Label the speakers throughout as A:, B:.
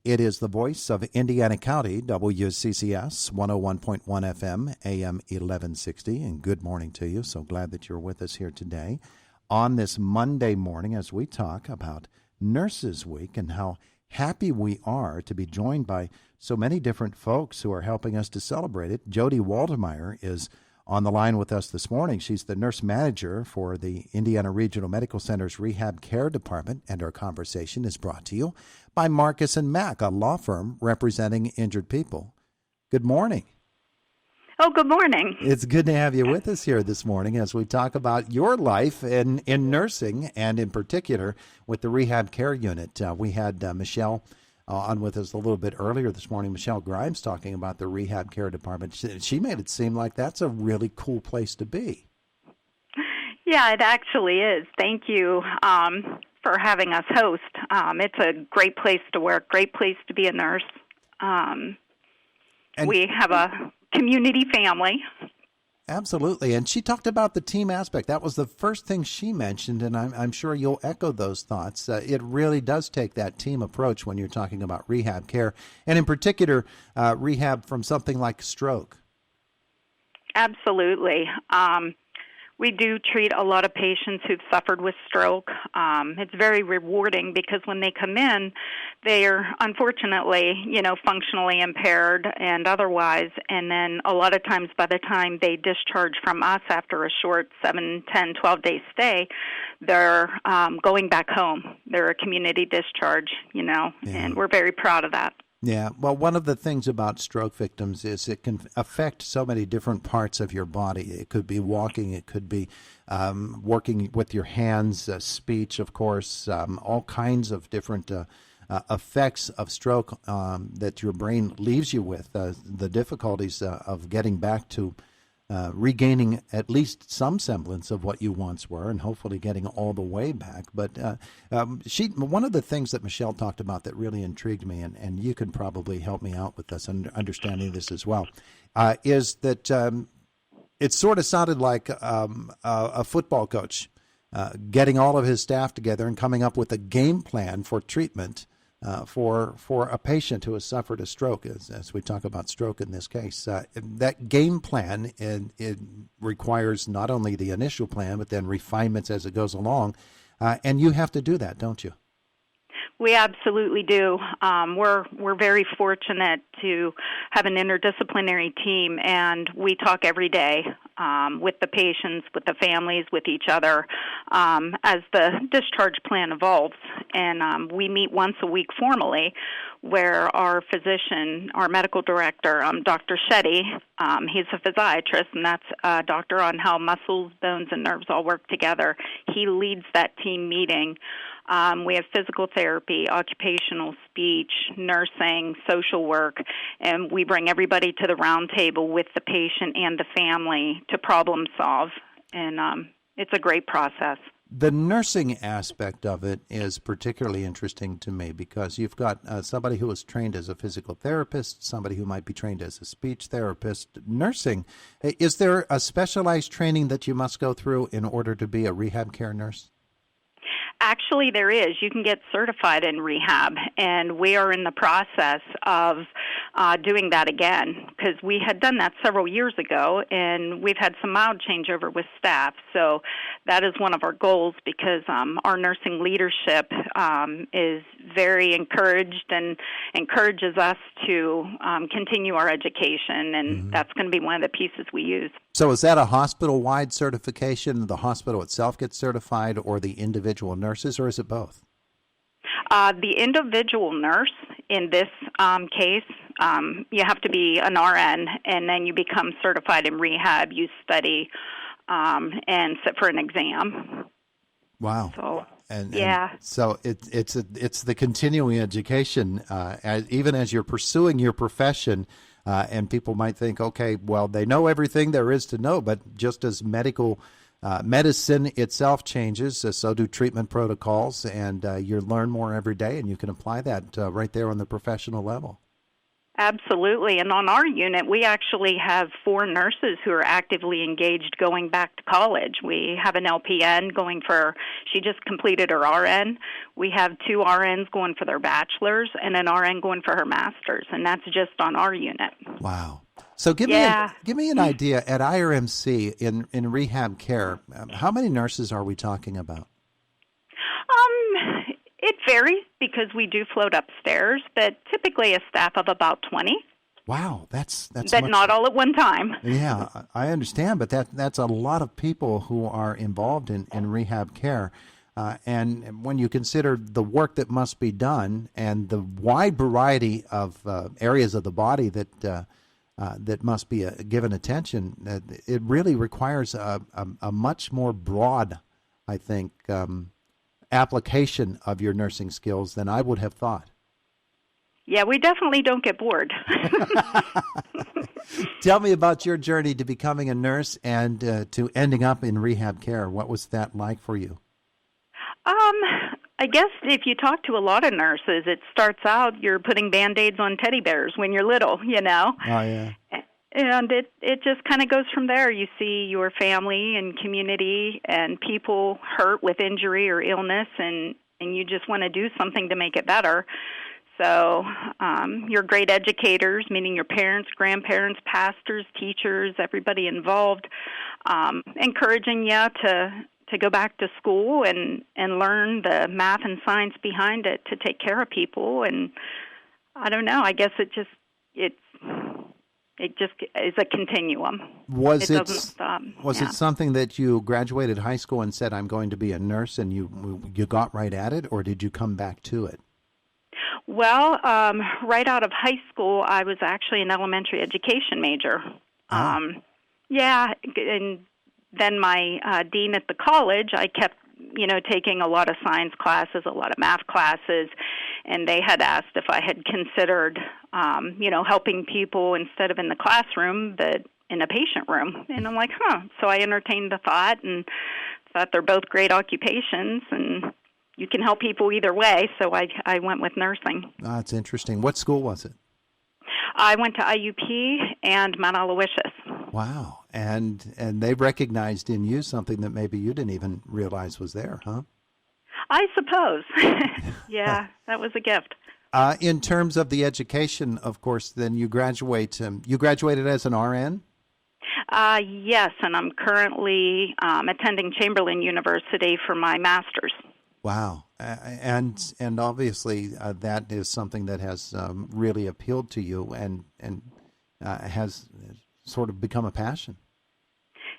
A: It is the voice of Indiana County, WCCS, 101.1 FM, AM 1160, and good morning to you. So glad that you're with us here today on this Monday morning as we talk about Nurses Week and how happy we are to be joined by so many different folks who are helping us to celebrate it. Jodi Waltermire is on the line with us this morning. She's the nurse manager for the Indiana Regional Medical Center's Rehab Care Department, and our conversation is brought to you by Marcus & Mack, a law firm representing injured people. Good morning.
B: Oh, good morning.
A: It's good to have you with us here this morning as we talk about your life in nursing, and in particular with the Rehab Care Unit. We had Michelle on with us a little bit earlier this morning, Michelle Grimes, talking about the Rehab Care Department. She made it seem like that's a really cool place to be.
B: Yeah, it actually is. Thank you for having us host. It's a great place to work, great place to be a nurse. We have a community family.
A: Absolutely. And she talked about the team aspect. That was the first thing she mentioned, and I'm sure you'll echo those thoughts. It really does take that team approach when you're talking about rehab care, and in particular, rehab from something like stroke.
B: Absolutely. We do treat a lot of patients who've suffered with stroke. It's very rewarding because when they come in, they are unfortunately, functionally impaired and otherwise. And then a lot of times by the time they discharge from us after a short 7, 10, 12-day stay, they're going back home. They're a community discharge, and we're very proud of that.
A: Yeah, well, one of the things about stroke victims is it can affect so many different parts of your body. It could be walking, it could be working with your hands, speech, of course, all kinds of different effects of stroke that your brain leaves you with, the difficulties of getting back to regaining at least some semblance of what you once were, and hopefully getting all the way back. But one of the things that Michelle talked about that really intrigued me, and you can probably help me out with this, understanding this as well, is that it sort of sounded like a football coach getting all of his staff together and coming up with a game plan for treatment for a patient who has suffered a stroke, as we talk about stroke in this case. That game plan, it requires not only the initial plan, but then refinements as it goes along. And you have to do that, don't you?
B: We absolutely do. We're very fortunate to have an interdisciplinary team, and we talk every day with the patients, with the families, with each other as the discharge plan evolves. And we meet once a week formally, where our physician, our medical director, Dr. Shetty, he's a physiatrist, and that's a doctor on how muscles, bones, and nerves all work together. He leads that team meeting. We have physical therapy, occupational speech, nursing, social work, and we bring everybody to the round table with the patient and the family to problem solve, and it's a great process.
A: The nursing aspect of it is particularly interesting to me because you've got somebody who is trained as a physical therapist, somebody who might be trained as a speech therapist. Nursing, is there a specialized training that you must go through in order to be a rehab care nurse?
B: Actually, there is. You can get certified in rehab, and we are in the process of doing that again because we had done that several years ago, and we've had some mild changeover with staff. So that is one of our goals because our nursing leadership is very encouraged and encourages us to continue our education, and that's going to be one of the pieces we use.
A: So is that a hospital-wide certification? The hospital itself gets certified, or the individual nurses, or is it both?
B: The individual nurse in this case, you have to be an RN, and then you become certified in rehab. You study and sit for an exam.
A: Wow.
B: So,
A: so it's the continuing education, even as you're pursuing your profession. And people might think, okay, well, they know everything there is to know, but just as medicine itself changes, so do treatment protocols, and you learn more every day, and you can apply that right there on the professional level.
B: Absolutely. And on our unit, we actually have 4 nurses who are actively engaged going back to college. We have an LPN she just completed her RN. We have 2 RNs going for their bachelor's and an RN going for her master's, and that's just on our unit.
A: Wow. So give me an idea at IRMC in rehab care. How many nurses are we talking about?
B: It varies because we do float upstairs, but typically a staff of about 20.
A: Wow, that's
B: but not all at one time.
A: Yeah, I understand, but that's a lot of people who are involved in rehab care. And when you consider the work that must be done and the wide variety of areas of the body that must be given attention, it really requires a much more broad, I think, application of your nursing skills than I would have thought.
B: Yeah, we definitely don't get bored.
A: Tell me about your journey to becoming a nurse and to ending up in rehab care. What was that like for you?
B: I guess if you talk to a lot of nurses, it starts out you're putting Band-Aids on teddy bears when you're little, you know.
A: Oh, yeah.
B: And it just kind of goes from there. You see your family and community and people hurt with injury or illness, and you just want to do something to make it better. So you're great educators, meaning your parents, grandparents, pastors, teachers, everybody involved, encouraging you to go back to school and learn the math and science behind it to take care of people. And I don't know, I guess it just is a continuum. It doesn't stop.
A: Was it something that you graduated high school and said, I'm going to be a nurse, and you got right at it, or did you come back to it?
B: Well, right out of high school, I was actually an elementary education major. Yeah, and then my dean at the college, I kept, taking a lot of science classes, a lot of math classes, and they had asked if I had considered, helping people instead of in the classroom, but in a patient room. And I'm like, So I entertained the thought and thought they're both great occupations, and you can help people either way, so I went with nursing.
A: That's interesting. What school was it?
B: I went to IUP and Mount Aloysius.
A: Wow. And they recognized in you something that maybe you didn't even realize was there, huh?
B: I suppose. Yeah, that was a gift.
A: In terms of the education, of course, then you graduated as an RN?
B: Yes, and I'm currently attending Chamberlain University for my master's.
A: Wow. And obviously that is something that has really appealed to you and has sort of become a passion.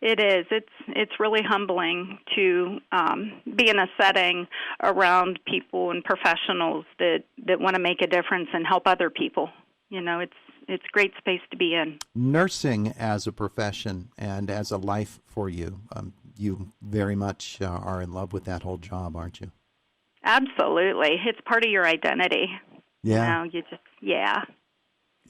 B: It is. It's really humbling to be in a setting around people and professionals that want to make a difference and help other people. It's a great space to be in. Nursing
A: as a profession and as a life for you, you very much are in love with that whole job, aren't you?
B: Absolutely. It's part of your identity.
A: Yeah.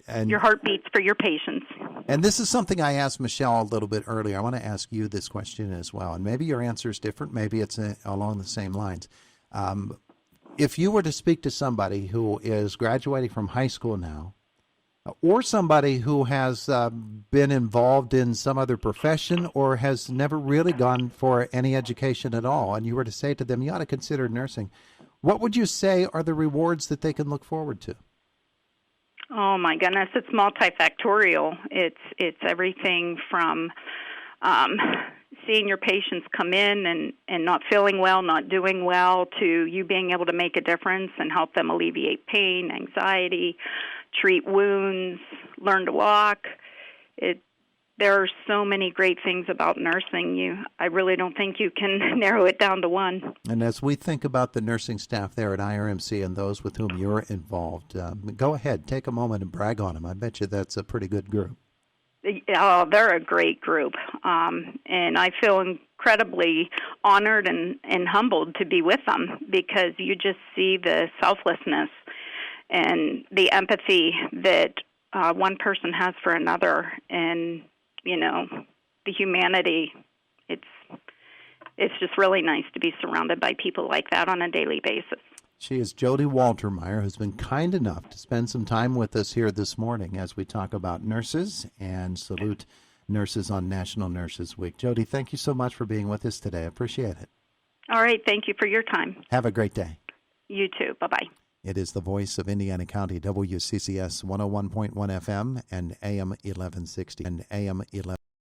B: And your heart beats for your patients.
A: And this is something I asked Michelle a little bit earlier. I want to ask you this question as well. And maybe your answer is different. Maybe it's along the same lines. If you were to speak to somebody who is graduating from high school now, or somebody who has been involved in some other profession or has never really gone for any education at all, and you were to say to them, you ought to consider nursing, what would you say are the rewards that they can look forward to?
B: Oh, my goodness. It's multifactorial. It's everything from seeing your patients come in and not feeling well, not doing well, to you being able to make a difference and help them alleviate pain, anxiety, treat wounds, learn to walk. There are so many great things about nursing. I really don't think you can narrow it down to one. And as we think about the nursing staff there at IRMC and those with whom you're involved, go ahead, take a moment and brag on them. I bet you that's a pretty good group. Oh, they're a great group. And I feel incredibly honored and humbled to be with them because you just see the selflessness and the empathy that one person has for another, and the humanity. It's just really nice to be surrounded by people like that on a daily basis.
A: She is Jodi Waltermire, who's been kind enough to spend some time with us here this morning as we talk about nurses and salute nurses on National Nurses Week. Jodi, thank you so much for being with us today. I appreciate it.
B: All right. Thank you for your time.
A: Have a great day.
B: You too. Bye-bye.
A: It is the voice of Indiana County, WCCS 101.1 FM and AM 1160 and AM 11.